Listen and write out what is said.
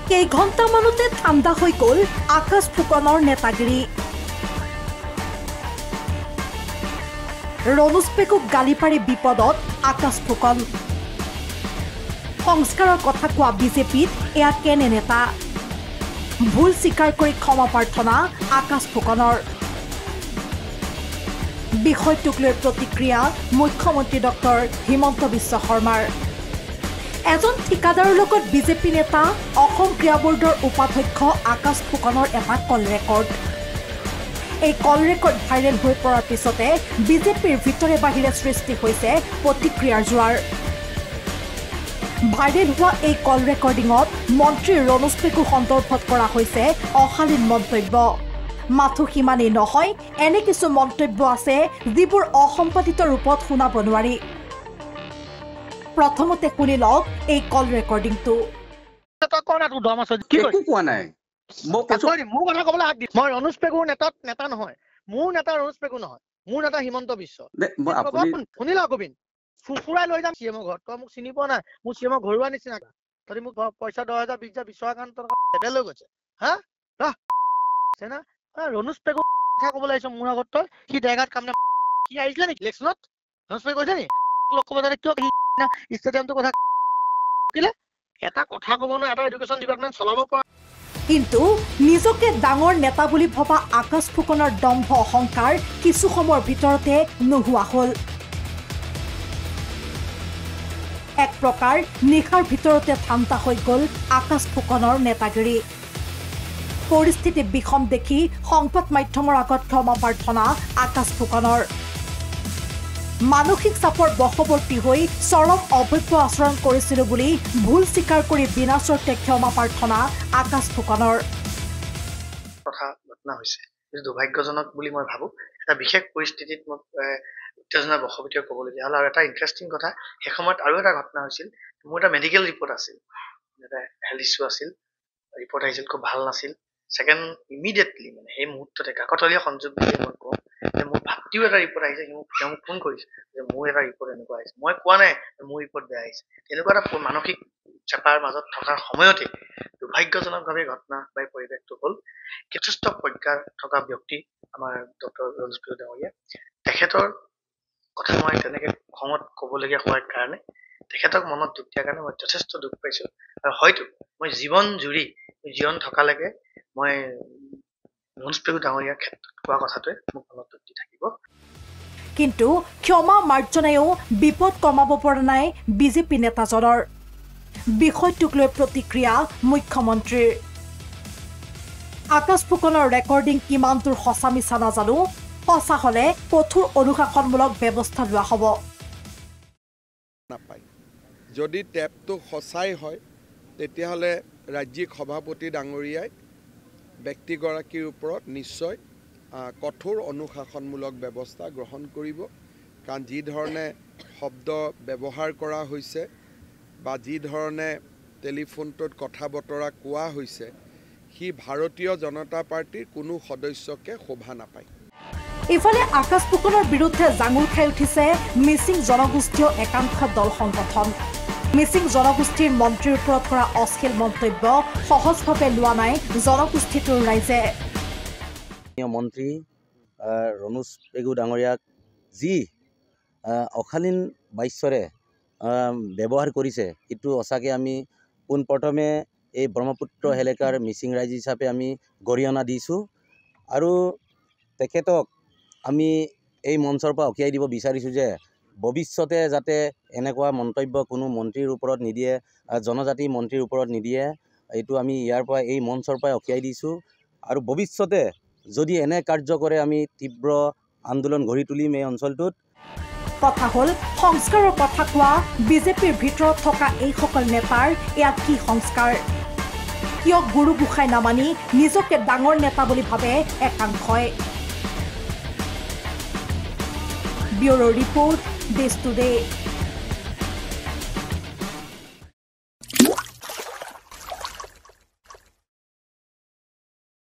কেইঘণ্টামানতে ঠাণ্ডা হৈ গ'ল আকাশ ফুকনৰ নেতাগিৰি ৰণোজ পেগুক গালি পাৰি বিপদত আকাশ ফুকন সংস্কাৰৰ কথা কোৱা বিজেপিত এয়া কেনে নেতা ভুল স্বীকাৰ কৰি ক্ষমা প্ৰাৰ্থনা আকাশ ফুকনৰ বিষয়টোক লৈ প্ৰতিক্ৰিয়া মুখ্যমন্ত্ৰী ডক্টৰ হিমন্ত বিশ্ব শৰ্মাৰ এজন ঠিকাদাৰৰ লগত বিজেপি নেতা অসম ক্ৰীড়া বোৰ্ডৰ উপাধ্যক্ষ আকাশ ফুকনৰ এটা কল ৰেকৰ্ড এই কল ৰেকৰ্ড ভাইৰেল হৈ পৰাৰ পিছতে বিজেপিৰ ভিতৰে বাহিৰে সৃষ্টি হৈছে প্ৰতিক্ৰিয়াৰ জোৱাৰ ভাইৰেল হোৱা এই কল ৰেকৰ্ডিঙত মন্ত্ৰী ৰণোজ পেগু সন্দৰ্ভত কৰা হৈছে অশালীন মন্তব্য মাথো সিমানেই নহয় এনে কিছু মন্তব্য আছে যিবোৰ অসম্পাদিত ৰূপত শুনাব নোৱাৰি প্ৰথমতে শুনি লওক এই কল ৰেকৰ্ডিংটো মোৰ কথা ক'বলৈ হাক দি মই ৰণোজ পেগুৰ নেতা নহয় মোৰ নেতা ৰণোজ পেগু নহয় মোৰ নেতা হিমন্ত বিশ্ব শুনি লওক গোবিন্দ ফুফুৰাই লৈ যাম চিএমৰ ঘৰত তই মোক চিনি পোৱা নাই মোৰ চিএমৰ ঘৰুৱা নিচিনা তই মোক পইচা 10,000 20,000 বিশ্বকান্ত টকা লৈ গৈছে হা না ৰণোজ পেগু কথা ক'বলৈ আহিছ মোৰ আগত তই সি ডেগাত কাম কি আহিছিলে নেকি ইলেকশ্যনত ৰণোজ পেগু কৈছে নি লগ ক'ব জানে কিয় ষ্টেডিয়ামটো কথা কিলে এটা কথা ক'ব নোৱাৰে এটা এডুকেশ্যন ডিপাৰ্টমেণ্ট চলাব পৰা কিন্তু নিজকে ডাঙৰ নেতা বুলি ভবা আকাশ ফুকনৰ দম্ভ অহংকাৰ কিছু সময়ৰ ভিতৰতে নোহোৱা হ'ল এক প্ৰকাৰ নিশাৰ ভিতৰতে ঠাণ্ডা হৈ গ'ল আকাশ ফুকনৰ নেতাগিৰি পৰিস্থিতি বিষম দেখি সংবাদ মাধ্যমৰ আগত ক্ষমা প্ৰাৰ্থনা আকাশ ফুকনৰ মানসিক চাপৰ বশৱৰ্তী হৈ চৰম অভব্য আচৰণ কৰিছিল বুলি ভুল স্বীকাৰ কৰি বিনা চৰ্তে ক্ষমা প্ৰাৰ্থনা আকাশ ফুকনৰ কথা ঘটনা হৈছে দুৰ্ভাগ্যজনক বুলি মই ভাবো এটা বিশেষ পৰিস্থিতিত মই উত্তেজনা বশৱৰ্তী ক'বলগীয়া হ'ল আৰু এটা ইণ্টাৰেষ্টিং কথা সেই সময়ত আৰু এটা ঘটনা হৈছিল মোৰ এটা মেডিকেল ৰিপৰ্ট আছিল এটা হেল্থ ইছ্যু আছিল ৰিপৰ্ট আহিছিল খুব ভাল নাছিল ছেকেণ্ড ইমিডিয়েটলি মানে সেই মুহূৰ্ততে কাকতলীয়া সংযোগ বুলি মই কওঁ যে মোৰ ভাতৃও এটা ৰিপৰ্ট আহিছে তেওঁ মোক ফোন কৰিছে যে মোৰ এটা ৰিপৰ্ট এনেকুৱা আহিছে মই কোৱা নাই মোৰ ৰিপৰ্ট বেয়া আহিছে তেনেকুৱা এটা মানসিক চেপাৰ মাজত থকাৰ সময়তে দুৰ্ভাগ্যজনকভাৱে ঘটনা বা পৰিৱেশটো হ'ল যথেষ্ট প্ৰজ্ঞা থকা ব্যক্তি আমাৰ ডক্টৰ ৰণোজ পেগু ডাঙৰীয়া তেখেতৰ কথা মই তেনেকে খঙত ক'বলগীয়া হোৱাৰ কাৰণে তেখেতক মনত দুখ দিয়াৰ কাৰণে মই যথেষ্ট দুখ পাইছোঁ আৰু হয়তো মই জীৱন জুৰি জীৱন থকালৈকে মই ৰণোজ পেগু ডাঙৰীয়াৰ ক্ষেত্ৰত কোৱা কথাটোৱে মোক মনত দুখ দি থাকিব কিন্তু ক্ষমা মাৰ্জনায়ো বিপদ কমাব পৰা নাই বিজেপি নেতাজনৰ বিষয়টোক লৈ প্ৰতিক্ৰিয়া মুখ্যমন্ত্ৰীৰ আকাশ ফুকনৰ ৰেকৰ্ডিং কিমান দূৰ সঁচা মিছা নাজানো সঁচা হ'লে কঠোৰ অনুশাসনমূলক ব্যৱস্থা লোৱা হ'ব যদি টেপটো সঁচাই হয় তেতিয়াহ'লে ৰাজ্যিক সভাপতি ডাঙৰীয়াই ব্যক্তিগৰাকীৰ ওপৰত নিশ্চয় কঠোৰ অনুশাসনমূলক ব্যৱস্থা গ্ৰহণ কৰিব কাৰণ যি ধৰণে শব্দ ব্যৱহাৰ কৰা হৈছে বা যি ধৰণে টেলিফোনটোত কথা বতৰা কোৱা হৈছে সি ভাৰতীয় জনতা পাৰ্টিৰ কোনো সদস্যকে শোভা নাপায় ইফালে আকাশ ফুকনৰ বিৰুদ্ধে জাঙুৰ খাই উঠিছে মিচিং জনগোষ্ঠীয় একাংশ দল সংগঠন মিচিং জনগোষ্ঠীৰ মন্ত্ৰীৰ ওপৰত কৰা অশ্লীল মন্তব্য সহজভাৱে লোৱা নাই জনগোষ্ঠীটোৰ ৰাইজে মন্ত্ৰী ৰণোজ পেগু ডাঙৰীয়াক যি অশালীন বাক্যৰে ব্যৱহাৰ কৰিছে এইটো সঁচাকৈ আমি পোনপ্ৰথমে এই ব্ৰহ্মপুত্ৰ এলেকাৰ মিচিং ৰাইজ হিচাপে আমি গৰিহণা দিছোঁ আৰু তেখেতক আমি এই মঞ্চৰ পৰা উকিয়াই দিব বিচাৰিছোঁ যে ভৱিষ্যতে যাতে এনেকুৱা মন্তব্য কোনো মন্ত্ৰীৰ ওপৰত নিদিয়ে জনজাতি মন্ত্ৰীৰ ওপৰত নিদিয়ে এইটো আমি ইয়াৰ পৰা এই মঞ্চৰ পৰা উকিয়াই দিছোঁ আৰু ভৱিষ্যতে যদি এনে কাৰ্য কৰে আমি তীব্ৰ আন্দোলন গঢ়ি তুলিম এই অঞ্চলটোত কথা হ'ল সংস্কাৰৰ কথা কোৱা বিজেপিৰ ভিতৰত থকা এইসকল নেতাৰ এয়া কি সংস্কাৰ কিয় গুৰু গোসাঁই নামানি নিজকে ডাঙৰ নেতা বুলি ভাবে একাংশই ব্যুৰ' ৰিপৰ্ট দেশ টুডে